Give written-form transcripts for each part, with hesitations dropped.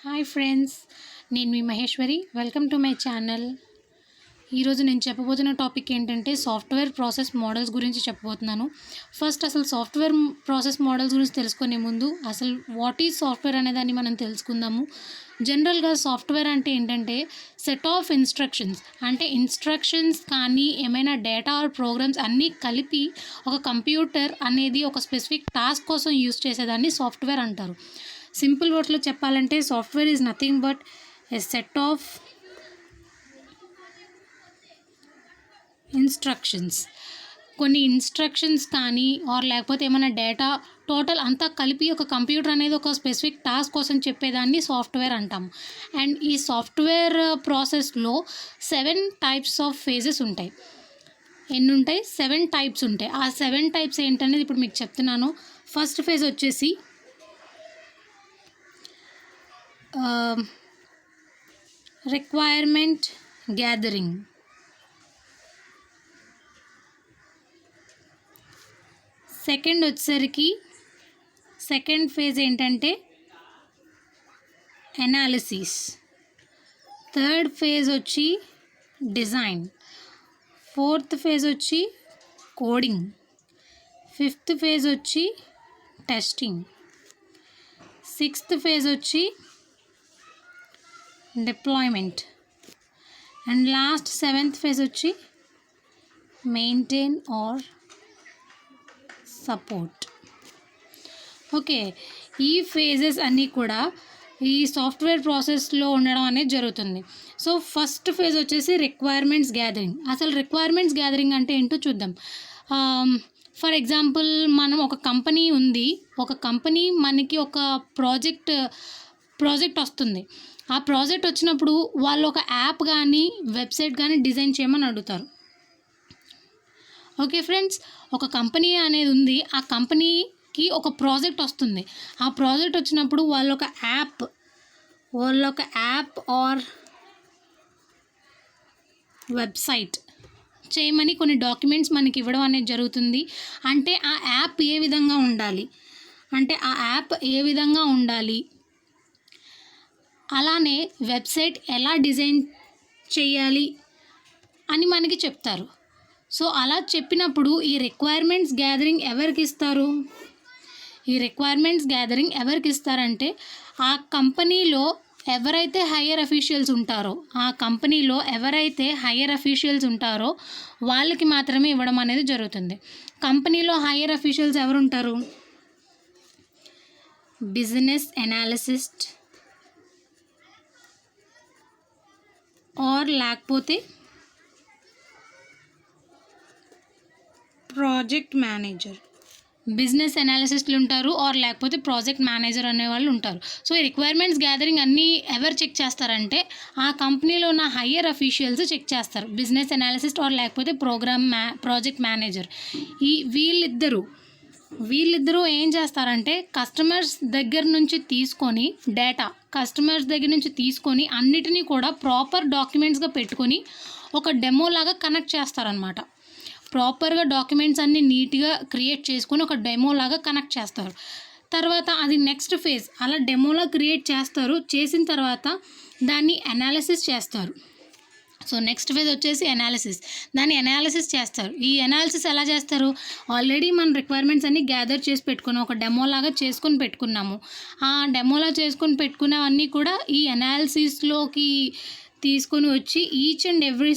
Hi friends, నేను మీ Maheshwari. Welcome to my channel. ఈరోజు నేను చెప్పబోతున్న టాపిక్ ఏంటంటే సాఫ్ట్వేర్ ప్రాసెస్ మోడల్స్ గురించి చెప్పబోతున్నాను. ఫస్ట్ అసలు సాఫ్ట్వేర్ ప్రాసెస్ మోడల్స్ గురించి తెలుసుకునే ముందు అసలు వాట్ ఈజ్ సాఫ్ట్వేర్ అనేదాన్ని మనం తెలుసుకుందాము. జనరల్గా సాఫ్ట్వేర్ అంటే ఏంటంటే సెట్ ఆఫ్ ఇన్స్ట్రక్షన్స్, అంటే ఇన్స్ట్రక్షన్స్ కానీ ఏమైనా డేటా ఆర్ ప్రోగ్రామ్స్ అన్నీ కలిపి ఒక కంప్యూటర్ అనేది ఒక స్పెసిఫిక్ టాస్క్ కోసం యూజ్ చేసేదాన్ని సాఫ్ట్వేర్ అంటారు. సింపుల్ వర్డ్స్లో చెప్పాలంటే software is nothing but a set of instructions. కొన్ని ఇన్స్ట్రక్షన్స్ కానీ ఆర్ లేకపోతే ఏమైనా డేటా టోటల్ అంతా కలిపి ఒక కంప్యూటర్ అనేది ఒక స్పెసిఫిక్ టాస్క్ కోసం చెప్పేదాన్ని సాఫ్ట్వేర్ అంటాం. అండ్ ఈ సాఫ్ట్వేర్ ప్రాసెస్లో 7 టైప్స్ ఆఫ్ ఫేజెస్ ఉంటాయి. ఎన్ని ఉంటాయి? 7 టైప్స్ ఉంటాయి. ఆ 7 టైప్స్ ఏంటనేది ఇప్పుడు మీకు చెప్తున్నాను. ఫస్ట్ ఫేజ్ వచ్చేసి రిక్వైర్మెంట్ గ్యాదరింగ్. సెకండ్ వచ్చేసరికి సెకండ్ ఫేజ్ ఏంటంటే అనాలిసిస్. థర్డ్ ఫేజ్ వచ్చి డిజైన్. ఫోర్త్ ఫేజ్ వచ్చి కోడింగ్. ఫిఫ్త్ ఫేజ్ వచ్చి టెస్టింగ్. సిక్స్త్ ఫేజ్ వచ్చి deployment. And last 7th phase వచ్చి మెయింటైన్ ఆర్ సపోర్ట్. ఓకే, ఈ ఫేజెస్ అన్నీ కూడా ఈ సాఫ్ట్వేర్ ప్రాసెస్లో ఉండడం అనేది జరుగుతుంది. సో ఫస్ట్ ఫేజ్ వచ్చేసి రిక్వైర్మెంట్స్ గ్యాదరింగ్. అసలు రిక్వైర్మెంట్స్ గ్యాదరింగ్ అంటే ఏంటో చూద్దాం. ఫర్ ఎగ్జాంపుల్, మనం ఒక కంపెనీ ఉంది, ఒక కంపెనీ మనకి ఒక ప్రాజెక్ట్ వస్తుంది. ఆ ప్రాజెక్ట్ వచ్చినప్పుడు వాళ్ళు ఒక యాప్ కానీ వెబ్సైట్ కానీ డిజైన్ చేయమని అడుగుతారు. ఓకే ఫ్రెండ్స్, ఒక కంపెనీ అనేది ఉంది, ఆ కంపెనీకి ఒక ప్రాజెక్ట్ వస్తుంది. ఆ ప్రాజెక్ట్ వచ్చినప్పుడు వాళ్ళు ఒక యాప్ ఆర్ వెబ్సైట్ చేయమని కొన్ని డాక్యుమెంట్స్ మనకి ఇవ్వడం అనేది జరుగుతుంది. అంటే ఆ యాప్ ఏ విధంగా ఉండాలి, అలానే వెబ్సైట్ ఎలా డిజైన్ చేయాలి అని మనకి చెప్తారు. సో అలా చెప్పినప్పుడు ఈ రిక్వైర్మెంట్స్ గ్యాదరింగ్ ఎవరికి ఇస్తారంటే ఆ కంపెనీలో ఎవరైతే హయ్యర్ అఫీషియల్స్ ఉంటారో వాళ్ళకి మాత్రమే ఇవ్వడం అనేది జరుగుతుంది. కంపెనీలో హయ్యర్ అఫీషియల్స్ ఎవరు ఉంటారు? బిజినెస్ అనాలిసిస్ట్ ఆర్ లేకపోతే ప్రాజెక్ట్ మేనేజర్. బిజినెస్ అనాలిసిస్ట్లు ఉంటారు ఆర్ లేకపోతే ప్రాజెక్ట్ మేనేజర్ అనేవాళ్ళు ఉంటారు. సో ఈ రిక్వైర్మెంట్స్ గ్యాదరింగ్ అన్నీ ఎవరు చెక్ చేస్తారంటే ఆ కంపెనీలో ఉన్న హయ్యర్ అఫీషియల్స్ చెక్ చేస్తారు. బిజినెస్ అనాలిసిస్ట్ ఆర్ లేకపోతే ప్రాజెక్ట్ మేనేజర్. వీళ్ళిద్దరూ ఏం చేస్తారంటే కస్టమర్స్ దగ్గర నుంచి తీసుకొని అన్నిటినీ కూడా ప్రాపర్ డాక్యుమెంట్స్గా పెట్టుకొని ఒక డెమో లాగా కనెక్ట్ చేస్తారనమాట. ప్రాపర్గా డాక్యుమెంట్స్ అన్నీ నీట్గా క్రియేట్ చేసుకొని ఒక డెమోలాగా కనెక్ట్ చేస్తారు. తర్వాత అది నెక్స్ట్ ఫేజ్. అలా డెమోలా క్రియేట్ చేసిన తర్వాత దాన్ని అనాలిసిస్ చేస్తారు. సో నెక్స్ట్ ఫేజ్ వచ్చేసి దాన్ని అనాలిసిస్ చేస్తారు. ఈ అనాలిసిస్ ఎలా చేస్తారు? ఆల్రెడీ మన రిక్వైర్మెంట్స్ అన్నీ గ్యాదర్ చేసి పెట్టుకున్నాం, ఒక డెమోలాగా చేసుకొని పెట్టుకున్నాము. ఆ డెమోలా చేసుకొని పెట్టుకున్నవన్నీ కూడా ఈ అనాలిసిస్లోకి తీసుకొని వచ్చి ఈచ్ అండ్ ఎవ్రీ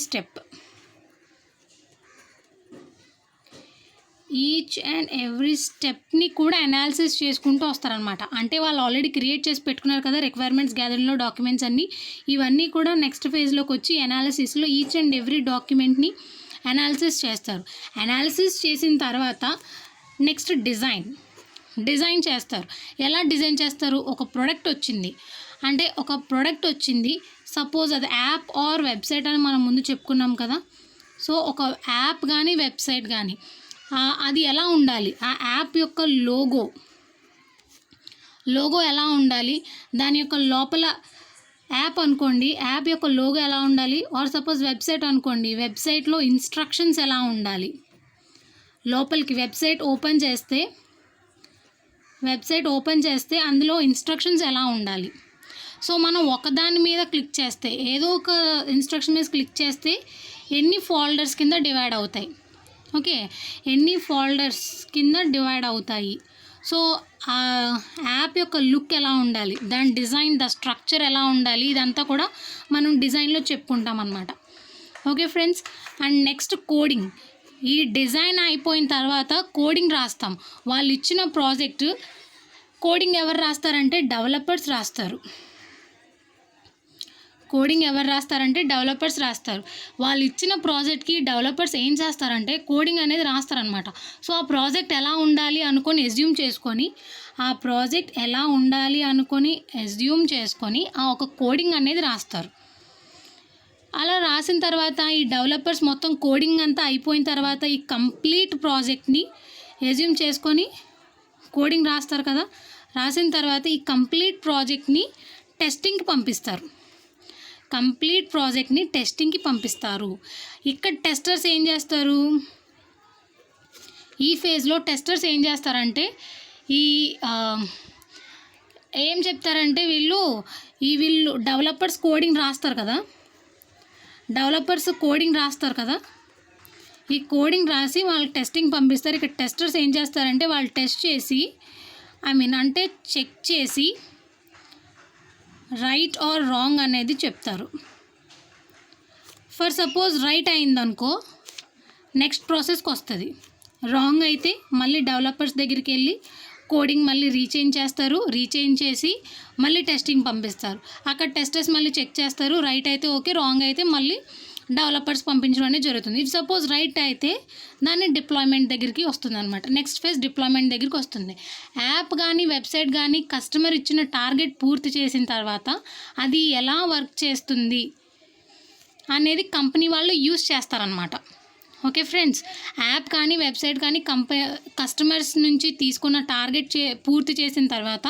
స్టెప్ని కూడా అనాలిసిస్ చేసుకుంటూ వస్తారనమాట. అంటే వాళ్ళు ఆల్రెడీ క్రియేట్ చేసి పెట్టుకున్నారు కదా రిక్వైర్మెంట్స్ గ్యాదరింగ్లో డాక్యుమెంట్స్ అన్నీ, ఇవన్నీ కూడా నెక్స్ట్ ఫేజ్లోకి వచ్చి అనాలిసిస్లో ఈచ్ అండ్ ఎవ్రీ డాక్యుమెంట్ని అనాలిసిస్ చేస్తారు. అనాలిసిస్ చేసిన తర్వాత నెక్స్ట్ డిజైన్ చేస్తారు. ఎలా డిజైన్ చేస్తారు? ఒక ప్రోడక్ట్ వచ్చింది, సపోజ్ అది యాప్ ఆర్ వెబ్సైట్ అని మనం ముందు చెప్పుకున్నాం కదా. సో ఒక యాప్ కానీ వెబ్సైట్ కానీ అది ఎలా ఉండాలి, ఆ యాప్ యొక్క లోగో ఎలా ఉండాలి, దాని యొక్క లోపల యాప్ అనుకోండి, యాప్ యొక్క లోగో ఎలా ఉండాలి, ఆర్ సపోజ్ వెబ్సైట్ అనుకోండి, వెబ్సైట్లో ఇన్స్ట్రక్షన్స్ ఎలా ఉండాలి, లోపలికి వెబ్సైట్ ఓపెన్ చేస్తే అందులో ఇన్స్ట్రక్షన్స్ ఎలా ఉండాలి. సో మనం ఒకదాని మీద క్లిక్ చేస్తే, ఏదో ఒక ఇన్స్ట్రక్షన్ మీద క్లిక్ చేస్తే ఎన్ని ఫోల్డర్స్ కింద డివైడ్ అవుతాయి. ఓకే, ఎన్ని ఫోల్డర్స్ కింద డివైడ్ అవుతాయి. సో ఆ యాప్ యొక్క లుక్ ఎలా ఉండాలి, దాని డిజైన్, ద స్ట్రక్చర్ ఎలా ఉండాలి, ఇదంతా కూడా మనం డిజైన్లో చెప్పుకుంటాం అన్నమాట. Okay friends, and next coding. ఈ డిజైన్ అయిపోయిన తర్వాత కోడింగ్ రాస్తాం. వాళ్ళు ఇచ్చిన ప్రాజెక్ట్ కోడింగ్ ఎవరు రాస్తారంటే డెవలపర్స్ రాస్తారు. కోడింగ్ ఎవరు రాస్తారంటే డెవలపర్స్ రాస్తారు. వాళ్ళు ఇచ్చిన ప్రాజెక్ట్కి డెవలపర్స్ ఏం చేస్తారంటే కోడింగ్ అనేది రాస్తారనమాట. సో ఆ ప్రాజెక్ట్ ఎలా ఉండాలి అనుకొని ఎస్యూమ్ చేసుకొని, ఆ ఒక కోడింగ్ అనేది రాస్తారు. అలా రాసిన తర్వాత ఈ డెవలపర్స్ మొత్తం కోడింగ్ అంతా అయిపోయిన తర్వాత ఈ కంప్లీట్ ప్రాజెక్ట్ని ఎస్యూమ్ చేసుకొని కోడింగ్ రాస్తారు కదా. రాసిన తర్వాత ఈ కంప్లీట్ ప్రాజెక్ట్ని టెస్టింగ్కి పంపిస్తారు. ఇక్కడ టెస్టర్స్ ఏం చేస్తారు, ఈ ఫేజ్లో టెస్టర్స్ ఏం చేస్తారంటే ఏం చెప్తారంటే వీళ్ళు డెవలపర్స్ కోడింగ్ రాస్తారు కదా, ఈ కోడింగ్ రాసి వాళ్ళకి టెస్టింగ్ పంపిస్తారు. ఇక్కడ టెస్టర్స్ ఏం చేస్తారంటే వాళ్ళు టెస్ట్ చేసి చెక్ చేసి రైట్ ఆర్ రాంగ్ అనేది చెప్తారు. ఫర్ సపోజ్ రైట్ అయిందనుకో నెక్స్ట్ ప్రాసెస్కి వస్తుంది. రాంగ్ అయితే మళ్ళీ డెవలపర్స్ దగ్గరికి వెళ్ళి కోడింగ్ మళ్ళీ రీచేంజ్ చేసి మళ్ళీ టెస్టింగ్ పంపిస్తారు. అక్కడ టెస్టర్స్ మళ్ళీ చెక్ చేస్తారు. రైట్ అయితే ఓకే, రాంగ్ అయితే మళ్ళీ డెవలపర్స్ పంపించడం అనేది జరుగుతుంది. ఇఫ్ సపోజ్ రైట్ అయితే దాన్ని డిప్లాయ్మెంట్ దగ్గరికి వస్తుంది అనమాట. నెక్స్ట్ ఫేజ్ డిప్లాయ్మెంట్ దగ్గరికి వస్తుంది. యాప్ కానీ వెబ్సైట్ కానీ కస్టమర్ ఇచ్చిన టార్గెట్ పూర్తి చేసిన తర్వాత అది ఎలా వర్క్ చేస్తుంది అనేది కంపెనీ వాళ్ళు యూస్ చేస్తారనమాట. ఓకే ఫ్రెండ్స్, యాప్ కానీ వెబ్సైట్ కానీ కస్టమర్స్ నుంచి తీసుకున్న టార్గెట్ పూర్తి చేసిన తర్వాత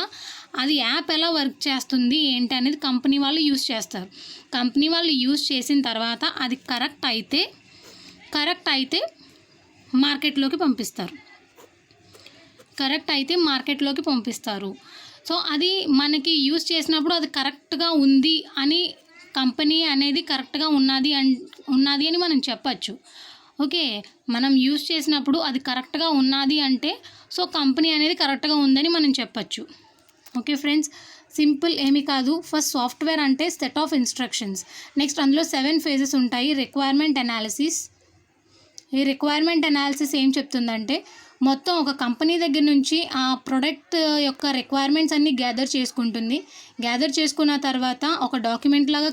అది యాప్ ఎలా వర్క్ చేస్తుంది ఏంటి అనేది కంపెనీ వాళ్ళు యూస్ చేస్తారు. కంపెనీ వాళ్ళు యూస్ చేసిన తర్వాత అది కరెక్ట్ అయితే మార్కెట్లోకి పంపిస్తారు. సో అది మనకి యూస్ చేసినప్పుడు అది కరెక్ట్గా ఉంది అని కంపెనీ అనేది కరెక్ట్గా ఉన్నది అని మనం చెప్పచ్చు. ఓకే, మనం యూస్ చేసినప్పుడు అది కరెక్ట్గా ఉన్నది అంటే సో కంపెనీ అనేది కరెక్ట్గా ఉందని మనం చెప్పచ్చు. ఓకే ఫ్రెండ్స్, సింపుల్ ఏమీ కాదు. ఫస్ట్ సాఫ్ట్వేర్ అంటే సెట్ ఆఫ్ ఇన్స్ట్రక్షన్స్. నెక్స్ట్ అందులో 7 ఫేజెస్ ఉంటాయి. Requirement analysis. ఈ రిక్వైర్మెంట్ అనాలిసిస్ ఏం చెప్తుందంటే మొత్తం ఒక కంపెనీ దగ్గర నుంచి ఆ ప్రొడక్ట్ యొక్క రిక్వైర్మెంట్స్ అన్నీ గ్యాదర్ చేసుకున్న తర్వాత ఒక డాక్యుమెంట్ లాగా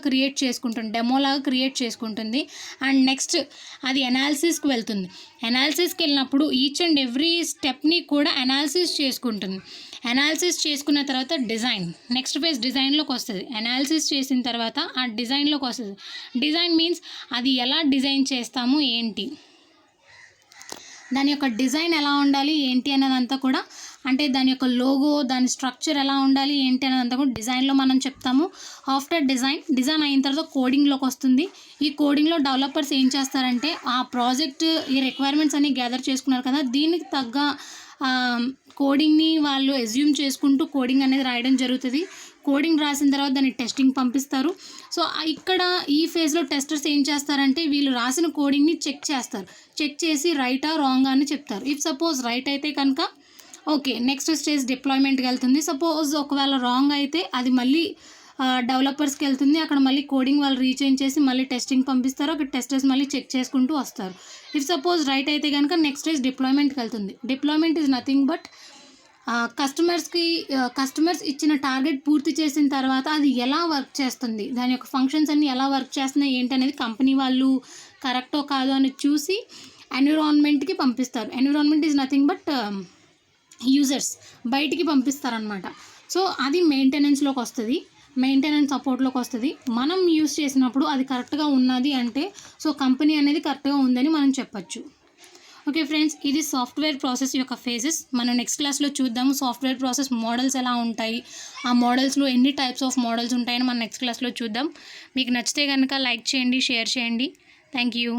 డెమో లాగా క్రియేట్ చేసుకుంటుంది. అండ్ నెక్స్ట్ అది అనాలిసిస్కి వెళ్తుంది. అనాలిసిస్కి వెళ్ళినప్పుడు ఈచ్ అండ్ ఎవ్రీ స్టెప్ని కూడా అనాలిసిస్ చేసుకున్న తర్వాత నెక్స్ట్ ఫేజ్ డిజైన్లోకి వస్తుంది. అనాలిసిస్ చేసిన తర్వాత ఆ డిజైన్లోకి వస్తుంది. డిజైన్ మీన్స్ అది ఎలా డిజైన్ చేస్తాము ఏంటి, దాని యొక్క డిజైన్ ఎలా ఉండాలి ఏంటి అనేదంతా కూడా, అంటే దాని యొక్క లోగో, దాని స్ట్రక్చర్ ఎలా ఉండాలి ఏంటి అనేదంతా కూడా డిజైన్లో మనం చెప్తాము. ఆఫ్టర్ డిజైన్ అయిన తర్వాత కోడింగ్లోకి వస్తుంది. ఈ కోడింగ్లో డెవలపర్స్ ఏం చేస్తారంటే ఆ ప్రాజెక్ట్ ఈ రిక్వైర్మెంట్స్ అన్ని గ్యాదర్ చేసుకున్నారు కదా, దీనికి తగ్గ కోడింగ్ని వాళ్ళు ఎస్యూమ్ చేసుకుంటూ కోడింగ్ అనేది రాయడం జరుగుతుంది. కోడింగ్ రాసిన తర్వాత దాన్ని టెస్టింగ్ పంపిస్తారు. సో ఇక్కడ ఈ ఫేజ్లో టెస్టర్స్ ఏం చేస్తారంటే వీళ్ళు రాసిన కోడింగ్ని చెక్ చేసి రైటా రాంగ్ అని చెప్తారు. ఇఫ్ సపోజ్ రైట్ అయితే కనుక ఓకే, నెక్స్ట్ స్టేజ్ డిప్లాయ్మెంట్కి వెళ్తుంది. సపోజ్ ఒకవేళ రాంగ్ అయితే అది మళ్ళీ డెవలపర్స్కి వెళ్తుంది. అక్కడ మళ్ళీ కోడింగ్ వాళ్ళు రీచేంజ్ చేసి మళ్ళీ టెస్టింగ్ పంపిస్తారు. అక్కడ టెస్టర్స్ మళ్ళీ చెక్ చేసుకుంటూ వస్తారు. ఇఫ్ సపోజ్ రైట్ అయితే కనుక నెక్స్ట్ స్టేజ్ డిప్లాయ్మెంట్కి వెళ్తుంది. Deployment is nothing but customers ఇచ్చిన టార్గెట్ పూర్తి చేసిన తర్వాత అది ఎలా వర్క్ చేస్తుంది, దాని యొక్క ఫంక్షన్స్ అన్నీ ఎలా వర్క్ చేస్తున్నాయి ఏంటి అనేది కంపెనీ వాళ్ళు కరెక్టో కాదో అని చూసి ఎన్విరాన్మెంట్కి పంపిస్తారు. Environment is nothing but users, బయటికి పంపిస్తారనమాట. సో అది మెయింటెనెన్స్లోకి వస్తుంది, మెయింటెనెన్స్ సపోర్ట్లోకి వస్తుంది. మనం యూస్ చేసినప్పుడు అది కరెక్ట్గా ఉన్నది అంటే సో కంపెనీ అనేది కరెక్ట్గా ఉందని మనం చెప్పచ్చు. ఓకే ఫ్రెండ్స్, ఇది సాఫ్ట్వేర్ ప్రాసెస్ యొక్క ఫేజెస్. మనం నెక్స్ట్ క్లాస్లో చూద్దాము సాఫ్ట్వేర్ ప్రాసెస్ మోడల్స్ ఎలా ఉంటాయి, ఆ మోడల్స్లో ఎన్ని టైప్స్ ఆఫ్ మోడల్స్ ఉంటాయని మనం నెక్స్ట్ క్లాస్లో చూద్దాం. మీకు నచ్చితే కనుక లైక్ చేయండి, షేర్ చేయండి. Thank you.